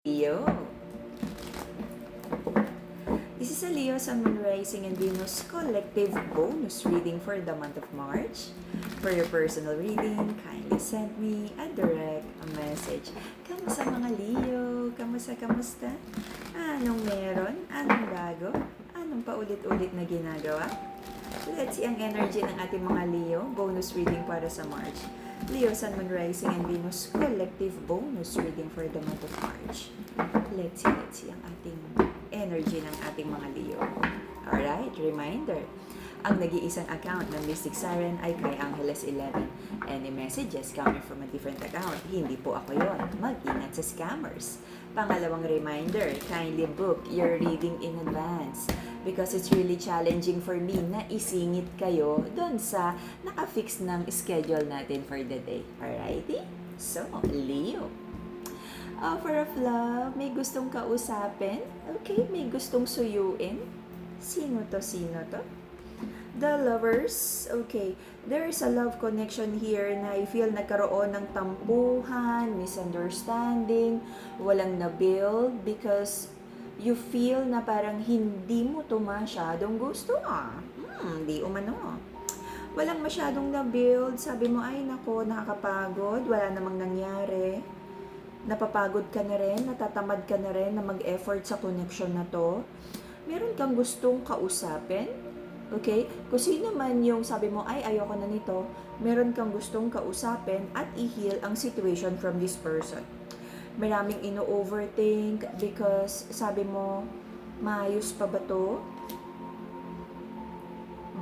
Leo. This is a Leo Sun, Moon, Rising, and Venus collective bonus reading for the month of March. For your personal reading, kindly send me a direct message. Kamusta mga Leo? Kamusta? Anong meron? Anong bago? Anong paulit-ulit na ginagawa? Let's see ang energy ng ating mga Leo. Bonus reading para sa March. Leo, Sun, Moon, Rising, and Venus collective bonus reading for the month of March. Let's see ang ating energy ng ating mga Leo. Alright, reminder. Ang nag-iisang account ng Mystic Siren ay kay Angeles 11. Any messages coming from a different account, hindi po ako yon. Mag-ingat sa scammers. Pangalawang reminder, kindly book your reading in advance because it's really challenging for me na isingit kayo doon sa naka-fix ng schedule natin for the day. Alrighty? So, Leo. Offer of love, may gustong kausapin? Okay, may gustong suyuin? Sino to? The Lovers, okay, there is a love connection here na I feel nagkaroon ng tampuhan, misunderstanding, walang na-build because you feel na parang hindi mo to masyadong gusto di umano. Walang masyadong na-build, sabi mo ay nako, nakakapagod, wala namang nangyari. Napapagod ka na rin, natatamad ka na rin na mag-effort sa connection na to. Meron kang gustong kausapin, okay? Kung sino man yung sabi mo, ay ayoko na nito, meron kang gustong kausapin at i-heal ang situation from this person. Maraming ino-overthink because sabi mo, maayos pa ba to?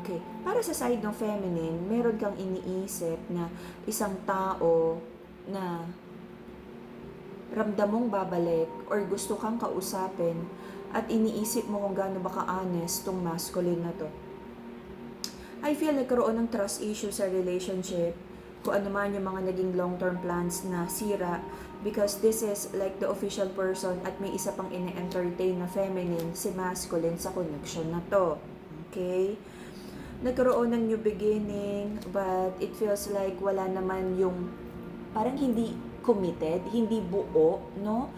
Okay, para sa side ng feminine, meron kang iniisip na isang tao na ramdam mong babalik or gusto kang kausapin at iniisip mo kung gaano ba ka-honest tong masculine na to. I feel nagkaroon ng trust issue sa relationship, kung ano man yung mga naging long-term plans na sira because this is like the official person at may isa pang ine-entertain na feminine, si masculine sa connection na to. Okay? Nagkaroon ng new beginning but it feels like wala naman yung parang hindi committed, hindi buo, no?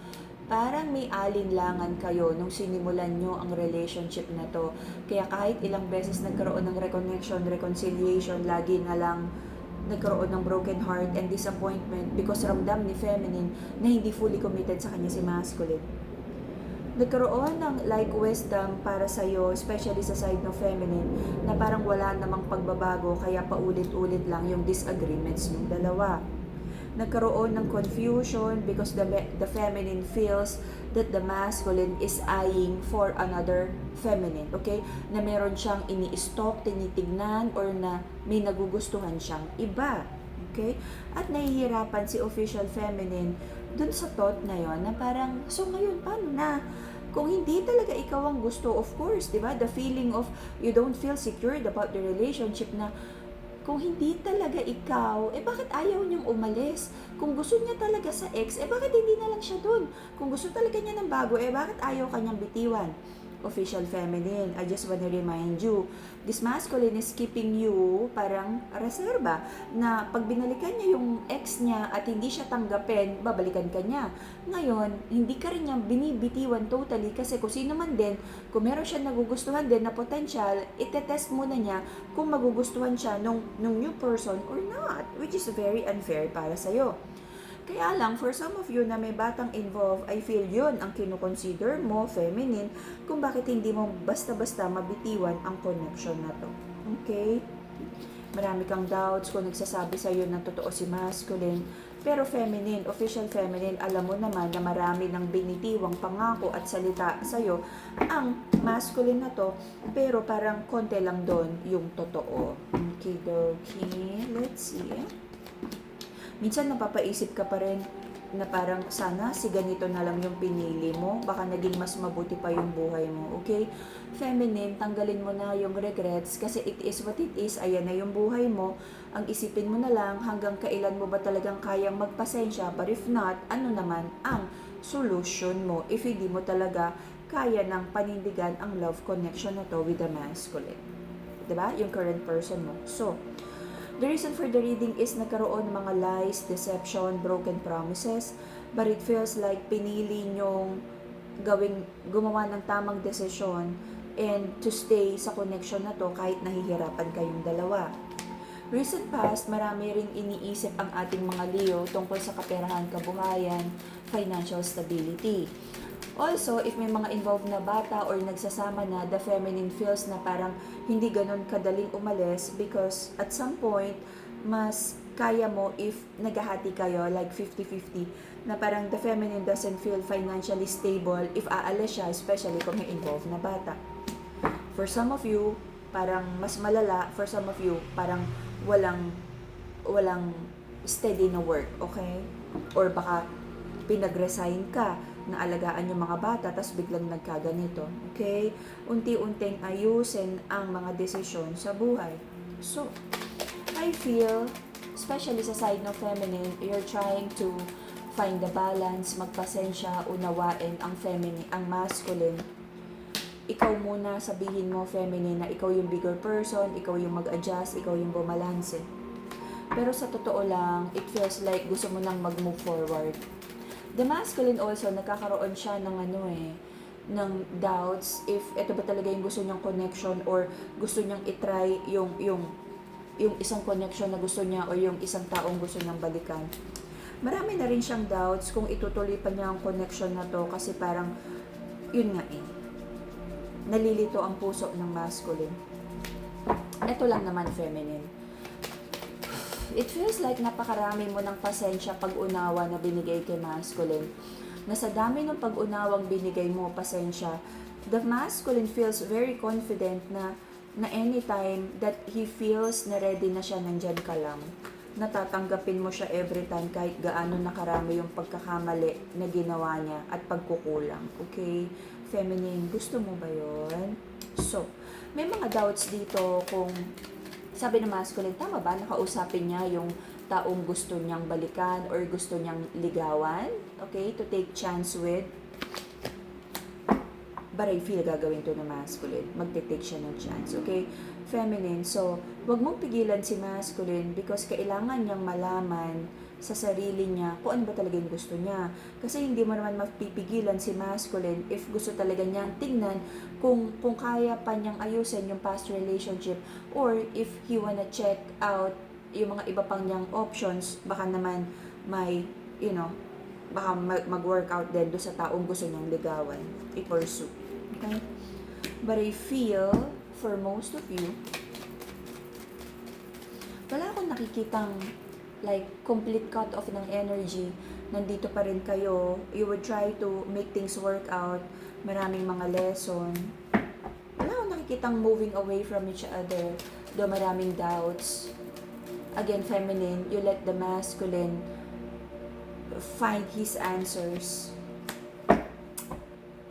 Parang may alinlangan kayo nung sinimulan nyo ang relationship na to. Kaya kahit ilang beses nagkaroon ng reconnection, reconciliation, lagi na lang nagkaroon ng broken heart and disappointment because ramdam ni feminine na hindi fully committed sa kanya si masculine. Nagkaroon ng like wisdom para sa'yo, especially sa side ng feminine, na parang wala namang pagbabago kaya paulit-ulit lang yung disagreements ng dalawa. Nagkaroon ng confusion because the feminine feels that the masculine is eyeing for another feminine, okay? Na meron siyang ini-stalk, tinitignan, or na may nagugustuhan siyang iba, okay? At nahihirapan si official feminine dun sa thought na yon na parang, so ngayon, paano na? Kung hindi talaga ikaw ang gusto, of course, di ba? The feeling of you don't feel secured about the relationship na kung hindi talaga ikaw, bakit ayaw niyang umalis? Kung gusto niya talaga sa ex, bakit hindi na lang siya dun? Kung gusto talaga niya ng bago, bakit ayaw kanyang bitiwan? Official feminine, I just wanna remind you, this masculine is keeping you parang reserba na pag binalikan niya yung ex niya at hindi siya tanggapin, babalikan ka niya. Ngayon, hindi ka rin niya binibitiwan totally kasi kung sino man din, kung meron siya nagugustuhan din na potential, itetest muna niya kung magugustuhan siya nung new person or not, which is very unfair para sa'yo. Kaya lang, for some of you na may batang involved, I feel yun ang kinukonsider mo, feminine, kung bakit hindi mo basta-basta mabitiwan ang connection na to. Okay? Marami kang doubts kung nagsasabi sa'yo na totoo si masculine. Pero feminine, official feminine, alam mo naman na marami ng binitiwang pangako at salita sa'yo ang masculine na to, pero parang konti lang doon yung totoo. Okay, let's see. Minsan napapaisip ka pa rin na parang sana si ganito na lang yung pinili mo, baka naging mas mabuti pa yung buhay mo, okay? Feminine, tanggalin mo na yung regrets kasi it is what it is, ayan na yung buhay mo. Ang isipin mo na lang hanggang kailan mo ba talagang kayang magpasensya, but if not, ano naman ang solution mo if hindi mo talaga kaya ng panindigan ang love connection na to with the masculine. Diba? Yung current person mo. So, the reason for the reading is nagkaroon ng mga lies, deception, broken promises, But it feels like pinili nyong gumawa ng tamang desisyon and to stay sa connection na to kahit nahihirapan kayong dalawa. Recent past, marami ring iniisip ang ating mga Leo tungkol sa kaperahan, kabuhayan, financial stability. Also, if may mga involved na bata or nagsasama na, the feminine feels na parang hindi ganun kadaling umalis because at some point, mas kaya mo if naghahati kayo like 50-50 na parang the feminine doesn't feel financially stable if aalis siya, especially kung may involved na bata. For some of you, parang mas malala. For some of you, parang walang steady na work, okay? Or baka pinag-resign ka na alagaan yung mga bata tapos biglang nagkaganito, okay? Unti-unting ayusin ang mga desisyon sa buhay. So, I feel, especially sa side ng feminine, you're trying to find the balance, magpasensya, unawain ang feminine, ang masculine. Ikaw muna sabihin mo, feminine, na ikaw yung bigger person, ikaw yung mag-adjust, ikaw yung bumalanse. Pero sa totoo lang, it feels like gusto mo nang mag-move forward. The masculine also, nagkakaroon siya ng ng doubts if ito ba talaga yung gusto niyang connection or gusto niyang itry yung isang connection na gusto niya o yung isang taong gusto niyang balikan. Marami na rin siyang doubts kung itutuloy pa niya ang connection na to kasi parang, yun nga nalilito ang puso ng masculine. Ito lang naman feminine. It feels like napakarami mo ng pasensya pag-unawa na binigay kay masculine. Na sa dami ng pag-unawang binigay mo, pasensya, the masculine feels very confident na anytime that he feels na ready na siya, nandyan ka lang. Natatanggapin mo siya every time kahit gaano nakarami yung pagkakamali na ginawa niya at pagkukulang. Okay? Feminine, gusto mo ba yun? So, may mga doubts dito kung sabi ng masculine, tama ba? Nakausapin niya yung taong gusto niyang balikan or gusto niyang ligawan? Okay? To take chance with. But I feel gagawin to ng masculine. Magte-take siya ng chance. Okay? Feminine. So, wag mong pigilan si masculine because kailangan niyang malaman sa sarili niya kung ano ba talaga yung gusto niya. Kasi hindi mo naman mapipigilan si masculine if gusto talaga niyang tingnan kung kaya pa niyang ayusin yung past relationship or if he wanna check out yung mga iba pang niyang options, baka naman may, baka mag-work out din doon sa taong gusto niyang ligawan, i-pursue. Okay? But I feel, for most of you, wala akong nakikitang like complete cut off ng energy. Nandito pa rin kayo. You would try to make things work out. Maraming mga lesson. Wala akong nakikitang moving away from each other. Do maraming doubts. Again, feminine, you let the masculine find his answers.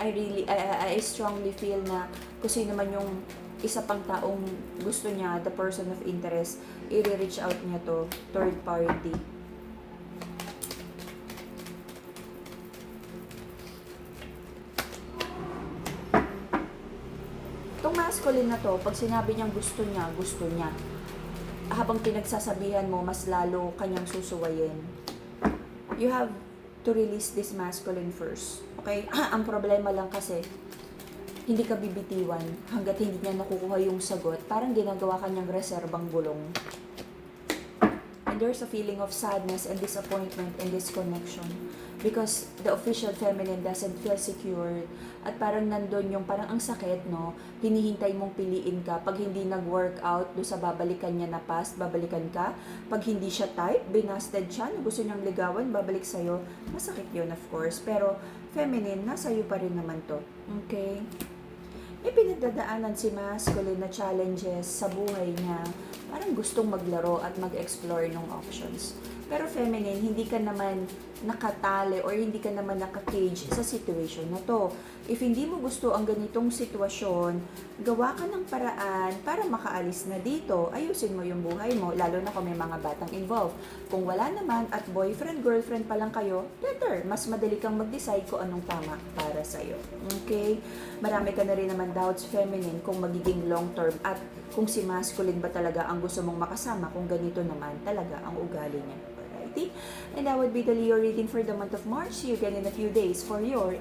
I strongly feel na kung sino man yung isa pang taong gusto niya, the person of interest, i-reach out niya to, third party. Itong masculine na to, pag sinabi niyang gusto niya, gusto niya. Habang pinagsasabihan mo, mas lalo kanyang susuwayin. You have to release this masculine first. Okay? Ang problema lang kasi, hindi ka bibitiwan hanggat hindi niya nakukuha yung sagot. Parang ginagawa kanyang reserbang gulong. And there's a feeling of sadness and disappointment in this connection. Because the official feminine doesn't feel secure. At parang nandun yung parang ang sakit, no? Hinihintay mong piliin ka. Pag hindi nag-work out do sa babalikan niya na past, babalikan ka. Pag hindi siya type, binasted siya, na gusto niyang ligawan, babalik sa'yo. Masakit yun, of course. Pero feminine, nasa iyo pa rin naman to. Okay? May pinagdadaanan si masculine na challenges sa buhay niya. Parang gustong maglaro at mag-explore ng options. Pero feminine, hindi ka naman nakatali or hindi ka naman naka-cage sa situation na to. If hindi mo gusto ang ganitong sitwasyon, gawa ka ng paraan para makaalis na dito. Ayusin mo yung buhay mo, lalo na kung may mga batang involved. Kung wala naman at boyfriend, girlfriend pa lang kayo, better. Mas madali kang mag-decide kung anong tama para sa'yo. Okay? Marami ka na rin naman doubts, feminine, kung magiging long term at kung si masculine ba talaga ang gusto mong makasama, kung ganito naman talaga ang ugali niya. Alright? And that would be the Leo reading for the month of March. See you again in a few days for your